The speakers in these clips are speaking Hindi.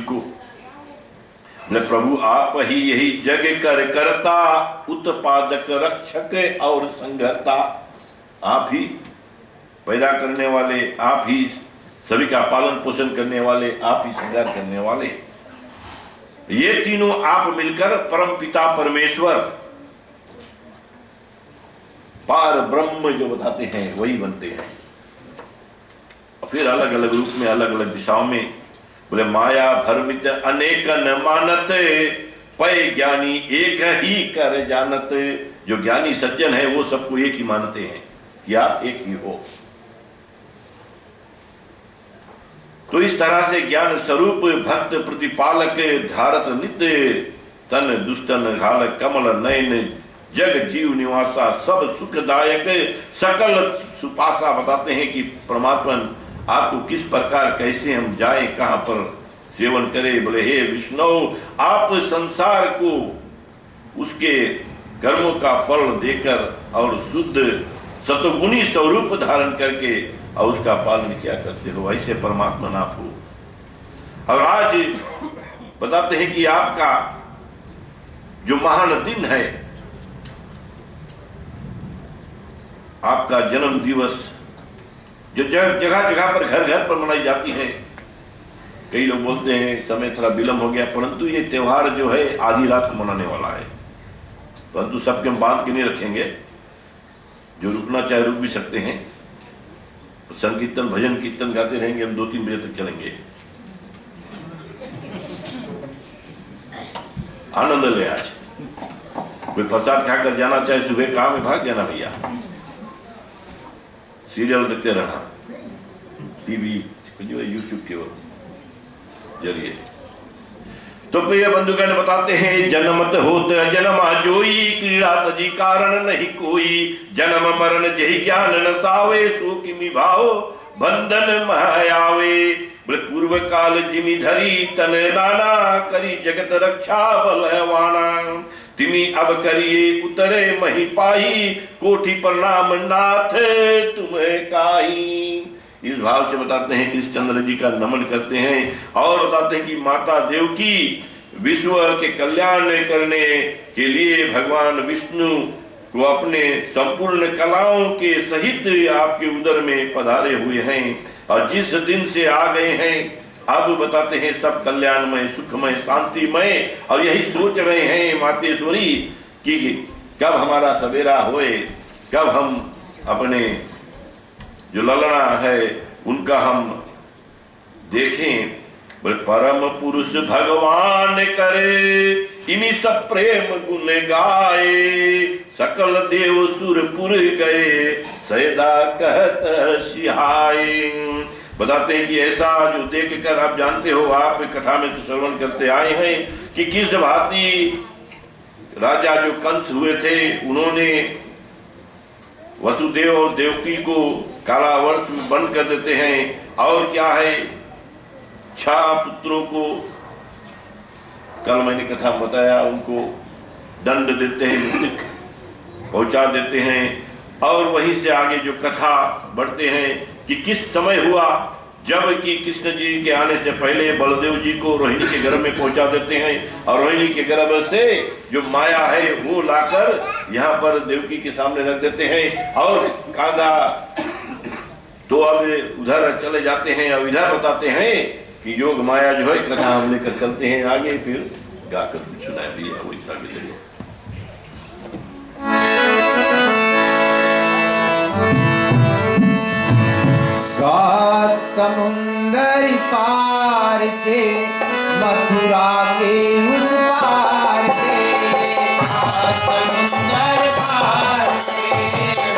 को बोले प्रभु आप ही यही जग कर करता, उत्पादक रक्षक और संघर्ता। आप ही पैदा करने वाले, आप ही सभी का पालन पोषण करने वाले, आप ही संहार करने वाले। ये तीनों आप मिलकर परम पिता परमेश्वर पार ब्रह्म जो बताते हैं वही बनते हैं। और फिर अलग अलग रूप में अलग अलग दिशाओं में बोले माया भ्रमित अनेक न मानत, पय ज्ञानी एक ही कर जानत। जो ज्ञानी सज्जन है वो सबको एक ही मानते हैं कि आप एक ही हो। तो इस तरह से ज्ञान स्वरूप भक्त प्रतिपालक धारत नित्य तन दुष्टन घाल कमल नयन, जग जीव निवासा सब सुखदायक सकल सुपासा। बताते हैं कि परमात्मा आपको किस प्रकार कैसे हम जाए, कहां पर सेवन करें। बोले हे विष्णु आप संसार को उसके कर्मों का फल देकर और शुद्ध सतगुणी स्वरूप धारण करके और उसका पालन क्या करते हो, ऐसे परमात्मा आप हो। और आज बताते हैं कि आपका जो महान दिन है, आपका जन्म दिवस जो जगह जगह पर घर घर पर मनाई जाती है। कई लोग बोलते हैं समय थोड़ा विलंब हो गया, परंतु ये त्योहार जो है आधी रात को मनाने वाला है। परंतु सबके हम बांध के नहीं रखेंगे, जो रुकना चाहे रुक भी सकते हैं। संकीर्तन भजन कीर्तन गाते रहेंगे, हम 2-3 बजे तक चलेंगे। आनंद ले। आज कोई प्रसाद खाकर जाना चाहे सुबह काम में भाग जाना भैया, सीरियल देखते रहना, टीवी यूट्यूब के जरिए। तो प्रिय बंधुगण बताते हैं जन्मत होत जन्मा जोई, क्रीड़ा तजी कारण नहीं कोई। जन्म मरण जही ज्ञान न सावे, सो किमि भाव बंधन मायावे। बोले पूर्व काल जिमि धरी तन नाना, करी जगत रक्षा बलवाना। तिमी अब करिए उतरे मही पाई, कोटि प्रणाम नाथ तुम्हें काई। इस भाव से बताते हैं कृष्णचंद्र जी का नमन करते हैं और बताते हैं कि माता देवकी विश्व के कल्याण करने के लिए भगवान विष्णु को अपने संपूर्ण कलाओं के सहित आपके उदर में पधारे हुए हैं। और जिस दिन से आ गए हैं अब बताते हैं सब कल्याणमय सुखमय शांतिमय। और यही सोच रहे हैं मातेश्वरी कि कब हमारा सवेरा होए, कब हम अपने जो ललना है उनका हम देखें। बोले परम पुरुष भगवान करे, इन्हीं सब प्रेम गुण गाए। सकल देव सुरपुर गए, सैदा कहत सिहाए। बताते हैं कि ऐसा जो देख कर आप जानते हो, आप कथा में तो श्रवण करते आए हैं कि किस भांति राजा जो कंस हुए थे, उन्होंने वसुदेव और देवकी को कारावास में बंद कर देते हैं। और क्या है 6 पुत्रों को, कल मैंने कथा बताया, उनको दंड देते हैं, मृत्यु पहुंचा देते हैं। और वहीं से आगे जो कथा बढ़ते हैं कि किस समय हुआ जब कि कृष्ण जी के आने से पहले बलदेव जी को रोहिणी के गर्भ में पहुंचा देते हैं। और रोहिणी के गर्भ से जो माया है वो लाकर यहाँ पर देवकी के सामने रख देते हैं। और कांधा तो अब उधर चले जाते हैं। और इधर बताते हैं कि योग माया जो है कथा हम लेकर चलते हैं आगे, फिर गाकर कुछ सुना दिया वही आगे। सात समुंदर पार से, मथुरा के उस पार से। सात समुंदर पार से,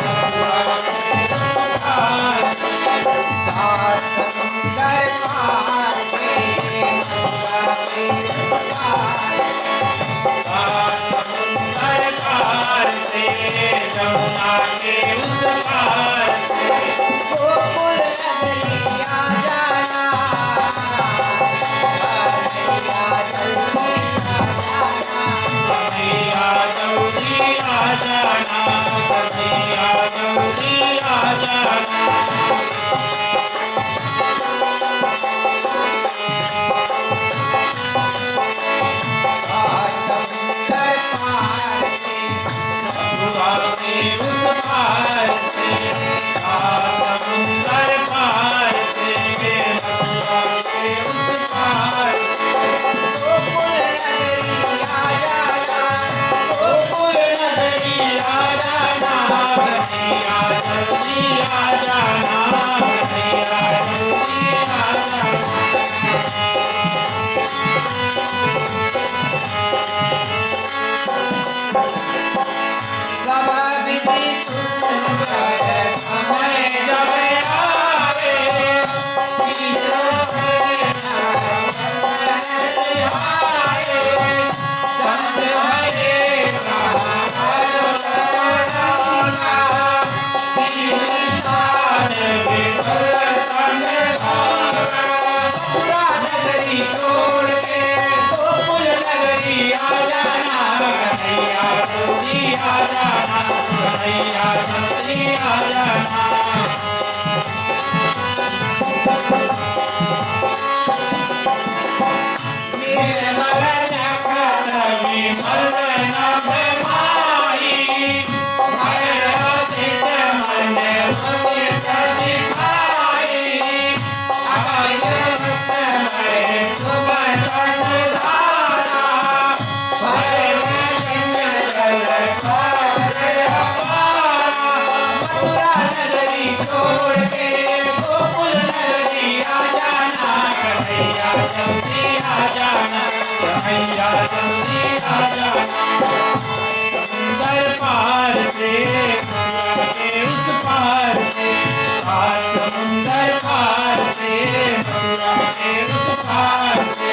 मथुरा के उस पार से। सात समुंदर पार से, मथुरा के उस पार से। सात समुंदर पार से, मथुरा के उस पार से। गोकुल नगरिया जाना, कन्हैया जल्दी आ जाना, कन्हैया जल्दी आ जाना। आ जाना कन्हैया जल्दी आ जाना। सब विधि सुंदर समय जब आवे, नगरी छोड़ के गोकुल नगरी आ जाना कन्हैया जल्दी आ जाना कन्हैया जल्दी आ जाना। निर्मल लखन विमल नभ माही, भैरव सिद्ध मन मुनि सदिखाई, अभयुक्त मय शुभ चंद्रधारा, भैरव सिंह जल पात्र अपारा। मथुरा नगरी छोड़ के गोकुल नगरी आ जाना कन्हैया जल्दी आ जाना कन्हैया जल्दी आ जाना। समुंदर पार से गंगा के उस पार से, समुंदर पार से गंगा के उस पार से,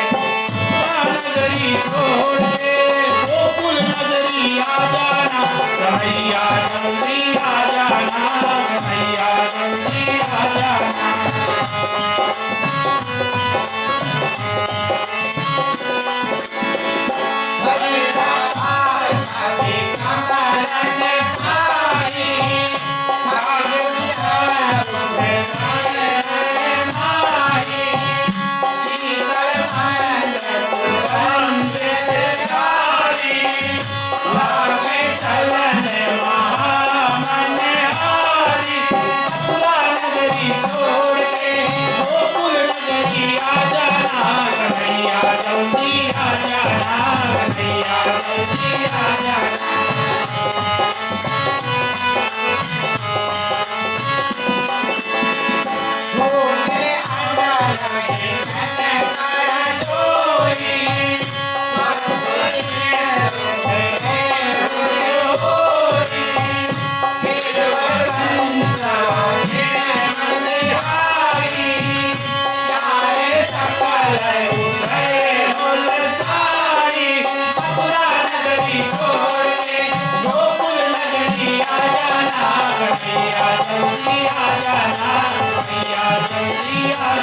नगरी छोड़ के गोकुल नगरी आ जाना कन्हैया जल्दी आ जाना कन्हैया जल्दी आ जाना। कन्हैया जल्दी आ जाना कन्हैया जल्दी आ जाना। भूखे अंडा लगे घट कर जोई, कन्हैया जल्दी आ जाना कन्हैया जल्दी आ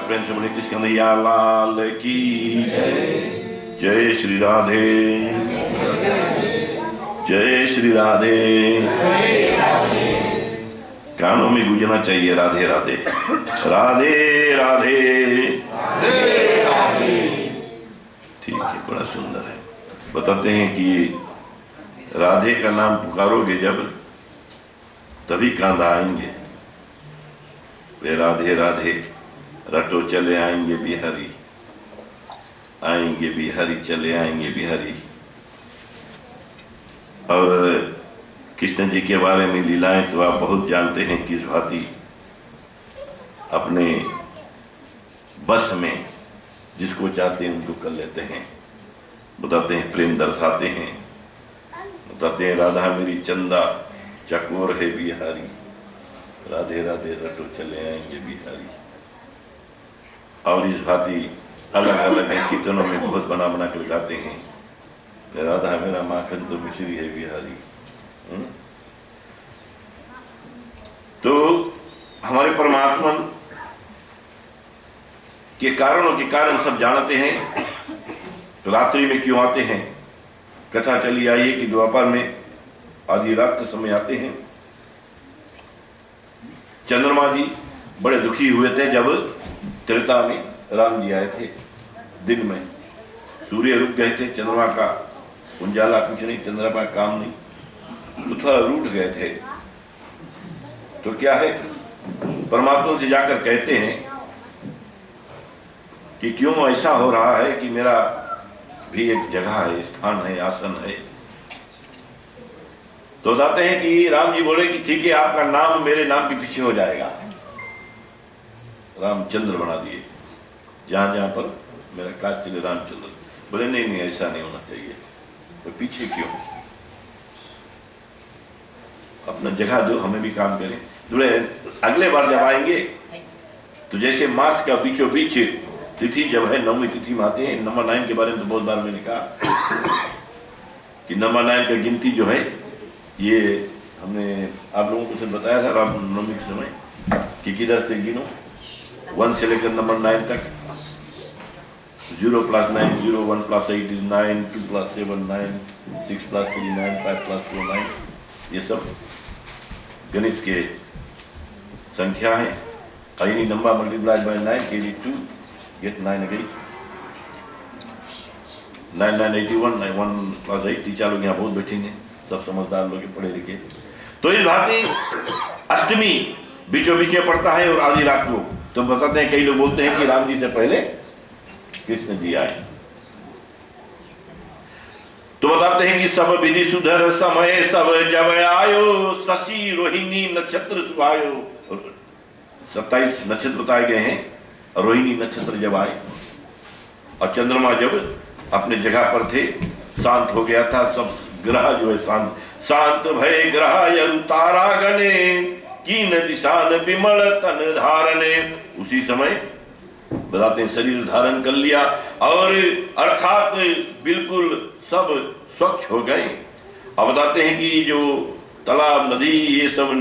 प्रेम से बोले कृष्ण कन्हैया लाल की जय श्री राधे जय श्री राधे। कानों में गूंजना चाहिए राधे राधे राधे राधे। ठीक है, बड़ा सुंदर है। बताते हैं कि राधे का नाम पुकारोगे जब तभी कांधा आएंगे। वे राधे राधे रटो चले आएंगे बिहारी, आएंगे बिहारी चले आएंगे बिहारी। और कृष्ण जी के बारे में लीलाएं तो आप बहुत जानते हैं, किस भांति अपने बस में जिसको चाहते हैं उनको कर लेते हैं। बताते हैं प्रेम दर्शाते हैं, बताते हैं राधा मेरी चंदा चकोर है बिहारी, राधे राधे रटो चले आएंगे बिहारी। और इस भांति अलग अलग कीर्तनों में बहुत बना बना कर गाते हैं, राधा मेरा माखन तो मिश्री है बिहारी। तो हमारे परमात्मा के कारणों के कारण सब जानते हैं। तो रात्रि में क्यों आते हैं? कथा चली आई है कि द्वापर में आधी रात के समय आते हैं। चंद्रमा जी बड़े दुखी हुए थे जब त्रेता में राम जी आए थे। दिन में सूर्य रुक गए थे, चंद्रमा का उजाला कुछ नहीं, चंद्रमा का काम नहीं, तो थोड़ा रूठ गए थे। तो क्या है, परमात्मा से जाकर कहते हैं कि क्यों ऐसा हो रहा है कि मेरा भी एक जगह है, स्थान है, आसन है। तो बताते हैं कि राम जी बोले कि ठीक है, आपका नाम मेरे नाम के पीछे हो जाएगा। रामचंद्र बना दिए, जहां जहां पर मेरा काज चले रामचंद्र। बोले नहीं नहीं, ऐसा नहीं होना चाहिए। तो पीछे क्यों, अपना जगह दो, हमें भी काम करें। बोले अगले बार जब आएंगे तो जैसे मास का बीचों बीच तिथि जब है, नवमी तिथि में आते हैं। नंबर 9 के बारे में तो बहुत बार मैंने कहा कि नंबर 9 का गिनती जो है, ये हमने आप लोगों को से बताया था रामनवमी के समय कि किधर से गिनो, 1 से लेकर नंबर 9 तक। 0 + 9 0, 1 + 8 is 9, 2 + 7 9, 6 + 3 9, 5 + 4 9। ये सब गणित के संख्या है। Any number multiplied by 9 82 get 9 again, 9 9 81, 1 + 8। Teacher लोग यहाँ बहुत बैठेंगे, सब समझदार लोग, पढ़े लिखे। तो इस भांति अष्टमी बीचों बीच पड़ता है और आधी रात को। तो बताते हैं, कई लोग बोलते हैं कि राम जी से पहले कृष्ण जी आए। तो बताते हैं कि सब विधि सुधर समय सब जब आयो, शशि रोहिणी नक्षत्र सुभायो। 27 नक्षत्र बताए गए हैं, रोहिणी नक्षत्र जब आए और चंद्रमा जब अपने जगह पर थे, शांत हो गया था, सब ग्रह जो है शांत शांत भय ग्रह तारा गणे, कीन दिशान विमल तन धारने। उसी समय बताते हैं शरीर धारण कर लिया और अर्थात बिल्कुल सब स्वच्छ हो गए। अब बताते हैं कि जो तालाब नदी ये सब